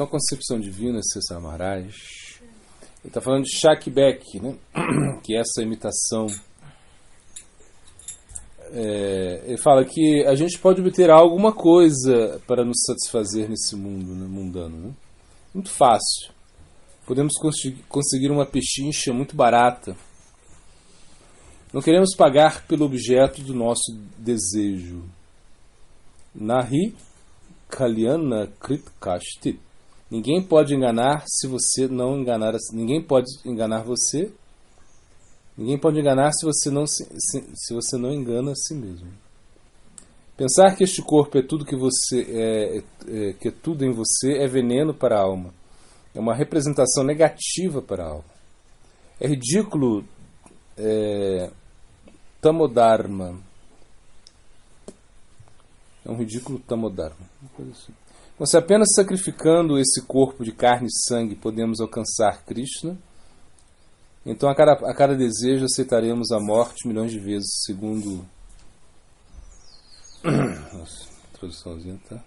Então, a concepção divina, César Maharaj, ele está falando de Shakibek, né? Que é essa imitação. Ele fala que a gente pode obter alguma coisa para nos satisfazer nesse mundo, né, mundano. Né? Muito fácil. Podemos conseguir uma pechincha muito barata. Não queremos pagar pelo objeto do nosso desejo. Nahi kalyana krit kashtit. Ninguém pode enganar se você não enganar. Ninguém pode enganar você. Ninguém pode enganar se você não engana a si mesmo. Pensar que este corpo é tudo que você que é tudo em você é veneno para a alma. É uma representação negativa para a alma. É ridículo. Tamodharma. É um ridículo Tamodharma. Assim. Então, se apenas sacrificando esse corpo de carne e sangue podemos alcançar Krishna, então a cada desejo aceitaremos a morte milhões de vezes, segundo... Nossa, traduçãozinha, tá?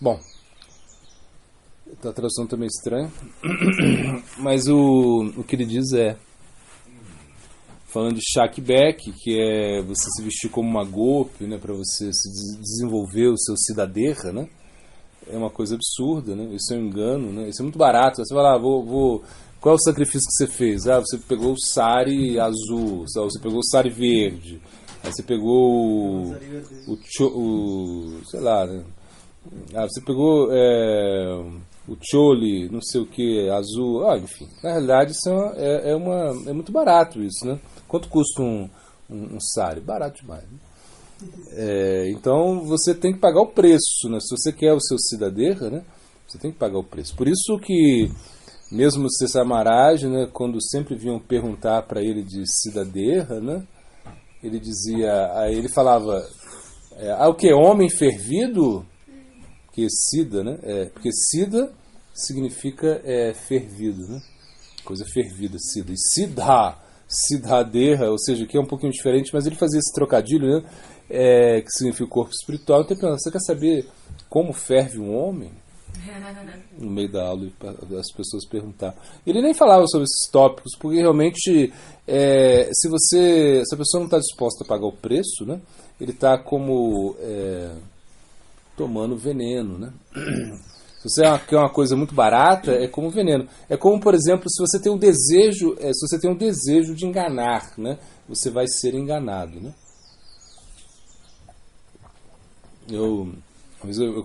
Bom, a tradução também é estranha, mas o que ele diz falando de Shakibek, que é você se vestir como uma gopi, né, para você se desenvolver o seu Siddhadeha, né? É uma coisa absurda, né? Isso é um engano, né? Isso é muito barato. Você vai lá, qual é o sacrifício que você fez? Você pegou o sari azul, você pegou o sari verde, aí você pegou sei lá, né? Você pegou o choli, não sei o que, azul, enfim. Na realidade, isso é muito barato isso, né? Quanto custa um sari? Barato demais, né? Então você tem que pagar o preço, né? Se você quer o seu Siddhadeha, né? Você tem que pagar o preço. Por isso que mesmo o César Maharaj, né, quando sempre vinham perguntar para ele de Siddhadeha, né, ele dizia, aí ele falava, o que? Homem fervido? Que Siddha, né? Porque Siddha significa fervido, né? Coisa fervida, Siddha. E Siddhadeha, ou seja, que é um pouquinho diferente, mas ele fazia esse trocadilho, né? Que significa o corpo espiritual. Então, você quer saber como ferve um homem? No meio da aula, as pessoas perguntavam. Ele nem falava sobre esses tópicos, porque realmente, se a pessoa não está disposta a pagar o preço, né? Ele está como tomando veneno, né? Se você quer uma coisa muito barata, é como veneno. É como, por exemplo, se você tem um desejo, de enganar, né? Você vai ser enganado, né?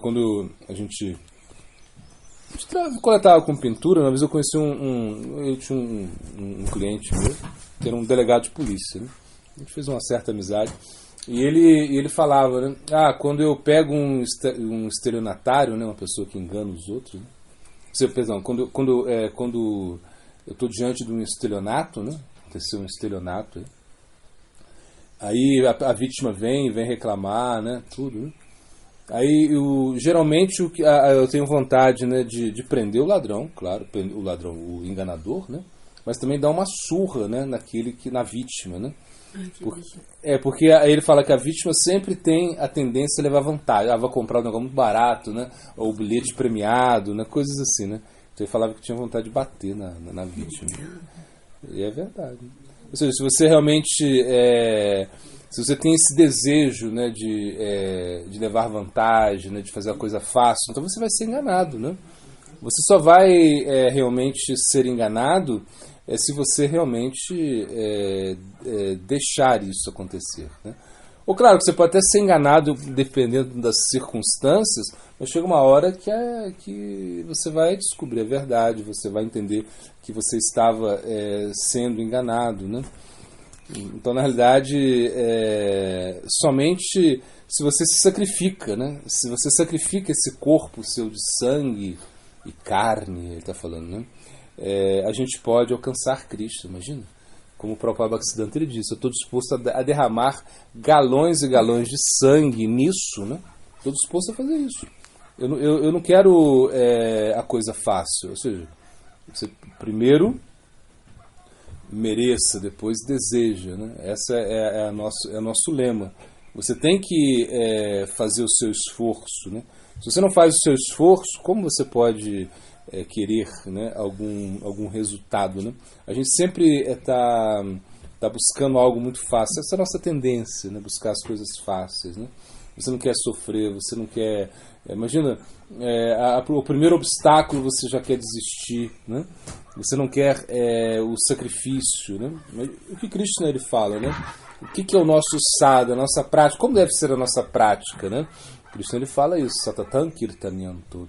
Quando a gente coletava com pintura, uma vez eu conheci eu tinha um cliente meu, que era um delegado de polícia, né? A gente fez uma certa amizade. E ele falava, né? Quando eu pego um estelionatário, né? Uma pessoa que engana os outros, né? Perdão, quando eu estou diante de um estelionato, né? Aconteceu um estelionato, aí a vítima vem reclamar, né? Tudo, né? Aí, geralmente, eu tenho vontade, né, de prender o ladrão, claro, o enganador, né? Mas também dar uma surra, né, na vítima, né? Porque aí ele fala que a vítima sempre tem a tendência a levar vantagem. Vai comprar um negócio muito barato, né? Ou bilhete premiado, né? Coisas assim, né? Então ele falava que tinha vontade de bater na vítima. E é verdade. Ou seja, se você realmente... se você tem esse desejo, né, de levar vantagem, né, de fazer a coisa fácil, então você vai ser enganado, né? Você só vai realmente ser enganado se você realmente deixar isso acontecer, né? Ou claro que você pode até ser enganado dependendo das circunstâncias, mas chega uma hora que você vai descobrir a verdade, você vai entender que você estava sendo enganado, né? Então, na realidade, somente se você se sacrifica, né? Se você sacrifica esse corpo seu de sangue e carne, ele está falando, né? A gente pode alcançar Cristo, imagina? Como o próprio Bhaktisiddhanta ele disse, eu estou disposto a derramar galões e galões de sangue nisso, né? Estou disposto a fazer isso. Eu não quero a coisa fácil, ou seja, você primeiro mereça, depois deseja, né? Essa é o nosso lema. Você tem que fazer o seu esforço, né? Se você não faz o seu esforço, como você pode querer, né, algum resultado, né? A gente sempre tá buscando algo muito fácil. Essa é a nossa tendência, né? Buscar as coisas fáceis, né? Você não quer sofrer, você não quer... imagina, o primeiro obstáculo você já quer desistir, né? Você não quer o sacrifício, né? O que Krishna ele fala, né? O que é o nosso sadhana, a nossa prática? Como deve ser a nossa prática, né? Krishna ele fala isso, satatan kirtanyanto.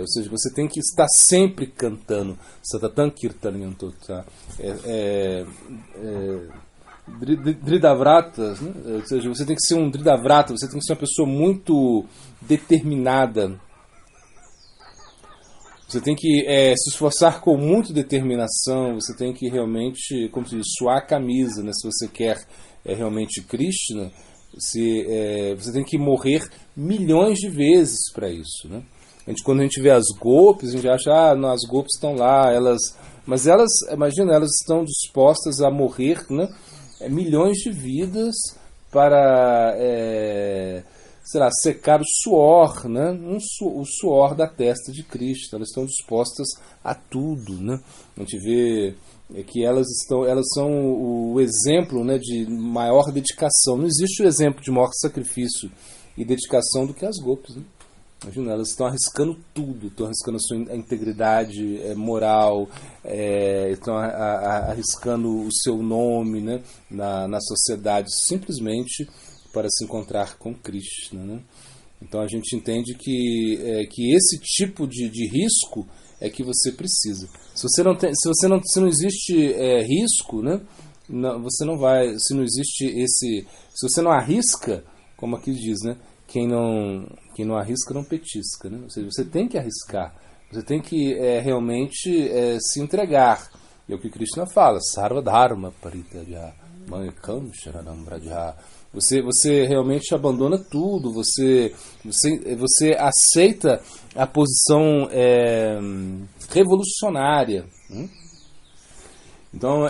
Ou seja, você tem que estar sempre cantando. Satatan kirtanyanto. Dridavratas, né? Ou seja, você tem que ser um Dridavrata, você tem que ser uma pessoa muito determinada. Você tem que se esforçar com muita determinação, você tem que realmente, como se diz, suar a camisa, né? Se você quer realmente Krishna, você tem que morrer milhões de vezes para isso, né? Quando a gente vê as golpes, a gente acha, não, as golpes estão lá, mas elas, imagina, elas estão dispostas a morrer, né? Milhões de vidas para... sei lá, secar o suor, né? O suor da testa de Cristo. Elas estão dispostas a tudo, né? A gente vê que elas são o exemplo, né, de maior dedicação. Não existe o exemplo de maior sacrifício e dedicação do que as golpes, né? Imagina, elas estão arriscando tudo, estão arriscando a sua integridade moral, estão arriscando o seu nome, né, na sociedade, simplesmente para se encontrar com Krishna, né? Então a gente entende que esse tipo de risco é que você precisa. Se não existe risco, né? Você não vai. Se não existe se você não arrisca, como aqui diz, né? Quem não arrisca não petisca, né? Ou seja, você tem que arriscar. Você tem que realmente se entregar. E é o que Krishna fala: Sarva Dharma Parityaja Maekam Sharanam Vraja. Você realmente abandona tudo, você aceita a posição revolucionária. Então,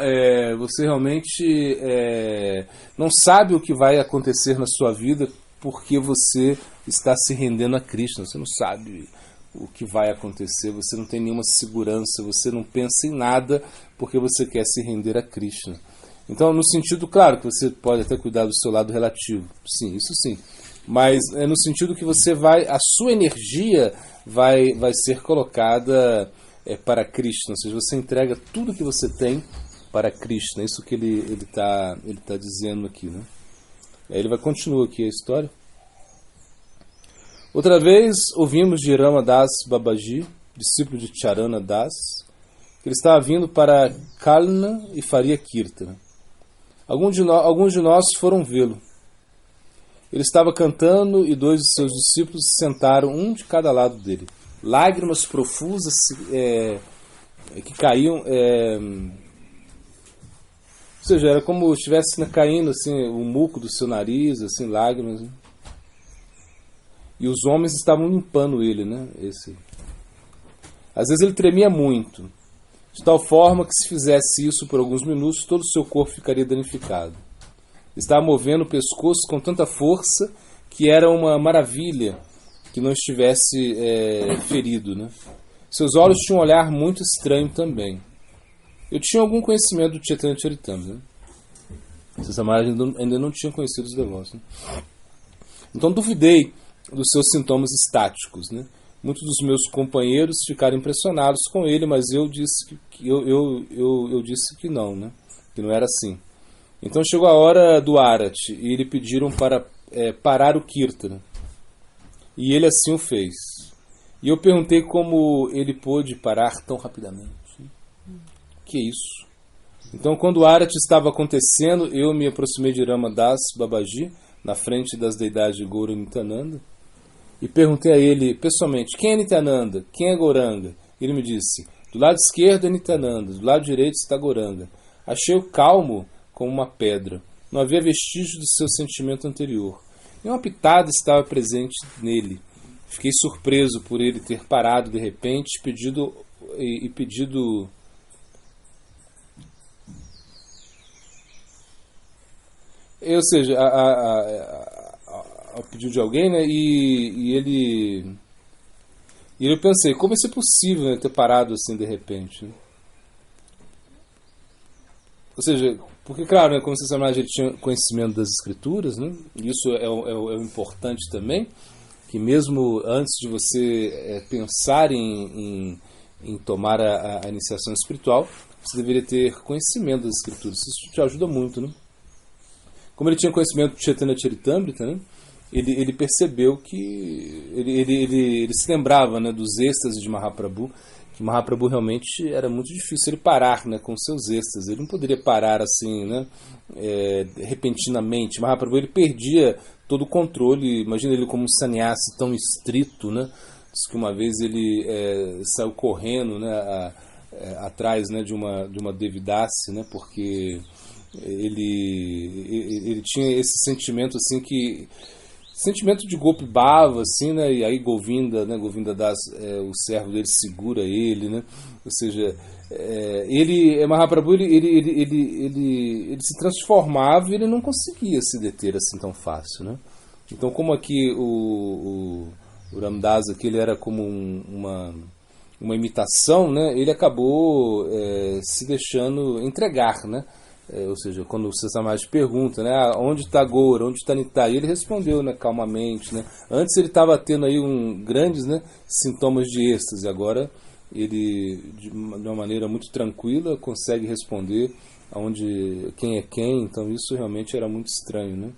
você realmente não sabe o que vai acontecer na sua vida porque você está se rendendo a Krishna. Você não sabe o que vai acontecer, você não tem nenhuma segurança, você não pensa em nada porque você quer se render a Krishna. Então, no sentido, claro, que você pode até cuidar do seu lado relativo. Sim, isso sim. Mas é no sentido que a sua energia vai ser colocada para Krishna. Ou seja, você entrega tudo que você tem para Krishna. Isso que ele tá dizendo aqui, né? Ele vai continuar aqui a história. Outra vez, ouvimos de Rama Das Babaji, discípulo de Charana Das, que ele estava vindo para Kalna e faria Kirtana. Alguns de nós foram vê-lo. Ele estava cantando e 2 de seus discípulos se sentaram, um de cada lado dele. Lágrimas profusas que caíam. Ou seja, era como se estivesse caindo assim, o muco do seu nariz, assim, lágrimas. Né? E os homens estavam limpando ele, né? Às vezes ele tremia muito. De tal forma que se fizesse isso por alguns minutos, todo o seu corpo ficaria danificado. Estava movendo o pescoço com tanta força que era uma maravilha que não estivesse ferido, né? Seus olhos tinham um olhar muito estranho também. Eu tinha algum conhecimento do Chaitanya Charitamrita, né? Esses Maharaj ainda não tinham conhecido os devotos, né? Então duvidei dos seus sintomas estáticos, né? Muitos dos meus companheiros ficaram impressionados com ele, mas eu disse eu disse que não, né? Que não era assim. Então chegou a hora do Arati e lhe pediram para parar o Kirtana. E ele assim o fez. E eu perguntei como ele pôde parar tão rapidamente. Que é isso? Então, quando o Arati estava acontecendo, eu me aproximei de Rama Das Babaji, na frente das deidades de Gaura e Nityananda, e perguntei a ele pessoalmente: quem é Nityananda? Quem é Gauranga? Ele me disse: do lado esquerdo é Nityananda, do lado direito está Gauranga. Achei-o calmo como uma pedra. Não havia vestígio do seu sentimento anterior. E uma pitada estava presente nele. Fiquei surpreso por ele ter parado de repente e pedido ou seja, ao pedido de alguém, né? E eu pensei, como isso é possível, né, ter parado assim de repente? Né? Ou seja, porque, claro, né, como vocês sabem, a gente tinha conhecimento das escrituras, né? E isso é o importante também, que mesmo antes de você pensar em tomar a iniciação espiritual, você deveria ter conhecimento das escrituras. Isso te ajuda muito, né? Como ele tinha conhecimento de Chaitanya Charitamrita, né? Ele percebeu que ele se lembrava, né, dos êxtases de Mahaprabhu, que Mahaprabhu realmente era muito difícil ele parar, né, com seus êxtases. Ele não poderia parar assim, né, repentinamente. Mahaprabhu ele perdia todo o controle. Imagina ele como um sannyasi tão estrito, né? Diz que uma vez ele saiu correndo, né, atrás, né, de uma Devidasi, né, porque ele tinha esse sentimento assim que sentimento de golpe bava, assim, né? E aí Govinda, né? Govinda Das, o servo dele segura ele, né? Ou seja, Mahaprabhu, ele se transformava e ele não conseguia se deter assim tão fácil, né? Então, como aqui o Ramdas aqui, ele era como uma imitação, né? Ele acabou se deixando entregar, né? Ou seja, quando o Sasamaj pergunta, né, onde está Goura, onde está Nitai, ele respondeu, né, calmamente, né. Antes ele estava tendo aí grandes, né, sintomas de êxtase, agora ele de uma maneira muito tranquila consegue responder aonde quem é quem. Então isso realmente era muito estranho, né.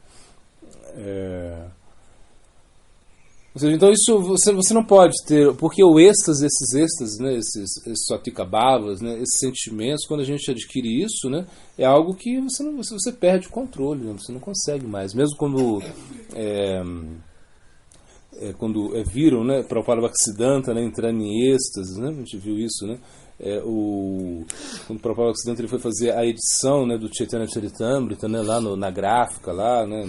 Ou seja, então isso você não pode ter, porque o êxtase, esses êxtases, né, esses satikabhavas, né, esses sentimentos, quando a gente adquire isso, né, é algo que você perde o controle, né, você não consegue mais. Mesmo quando viram, né, Prabhupada Bhaktisiddhanta, né, entrando em êxtase, né, a gente viu isso, né, quando o Prabhupada Bhaktisiddhanta ele foi fazer a edição, né, do Chaitanya Charitamrita, né, lá na gráfica, lá, né,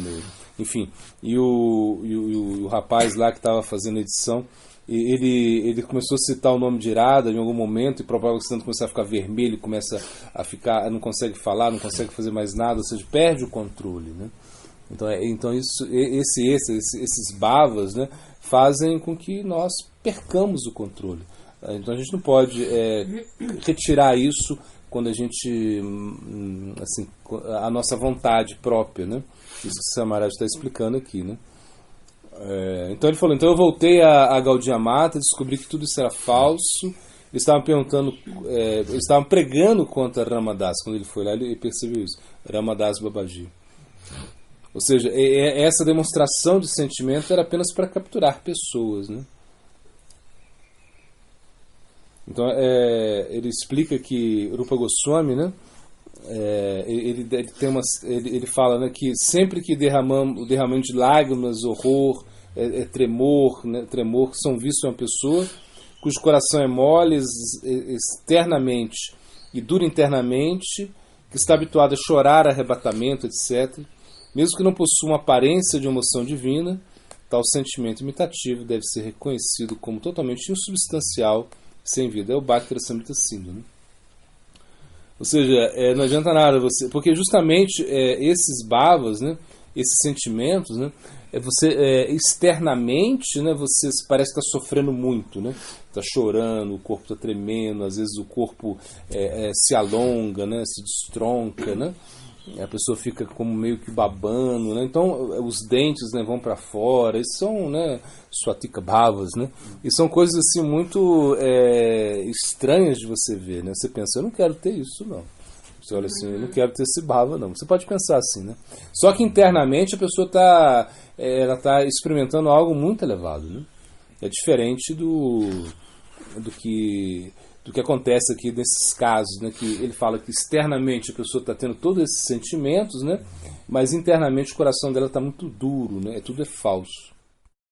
enfim, e o rapaz lá que estava fazendo a edição, ele começou a citar o nome de Irada em algum momento, e provavelmente o começa a ficar vermelho, começa a ficar, não consegue falar, não consegue fazer mais nada, ou seja, perde o controle, né? Então esses bhavas, né, fazem com que nós percamos o controle. Então a gente não pode retirar isso quando a gente, assim, a nossa vontade própria, né? Isso que o Samaraj está explicando aqui, né? Então ele falou, então eu voltei a Gaudiya Mata, descobri que tudo isso era falso. Eles estavam perguntando, eles estavam pregando contra Ramadas. Quando ele foi lá, ele percebeu isso. Ramadas Babaji. Ou seja, essa demonstração de sentimento era apenas para capturar pessoas, né? Então ele explica que Rupa Goswami, né? Ele fala, né, que sempre que o derramamento de lágrimas, horror, tremor, né, tremor são vistos em uma pessoa cujo coração é mole externamente e duro internamente, que está habituado a chorar, arrebatamento, etc., mesmo que não possua uma aparência de emoção divina, tal sentimento imitativo deve ser reconhecido como totalmente insubstancial, sem vida. É o Bhakti Rasamrita Sindhu, né? Ou seja, não adianta nada você, porque justamente esses bhavas, né, esses sentimentos, né, você externamente, né, você parece que está sofrendo muito, né, está chorando, o corpo está tremendo, às vezes o corpo se alonga, né, se destronca, né, a pessoa fica como meio que babando, né, então os dentes, né, vão para fora, isso são, né, swatika bhavas, né, e são coisas assim muito estranhas de você ver, né, você pensa, eu não quero ter isso não, você olha assim, eu não quero ter esse bhava não, você pode pensar assim, né, só que internamente a pessoa ela está experimentando algo muito elevado, né, é diferente do que acontece aqui nesses casos, né, que ele fala que externamente a pessoa está tendo todos esses sentimentos, né, mas internamente o coração dela está muito duro, né, tudo é falso.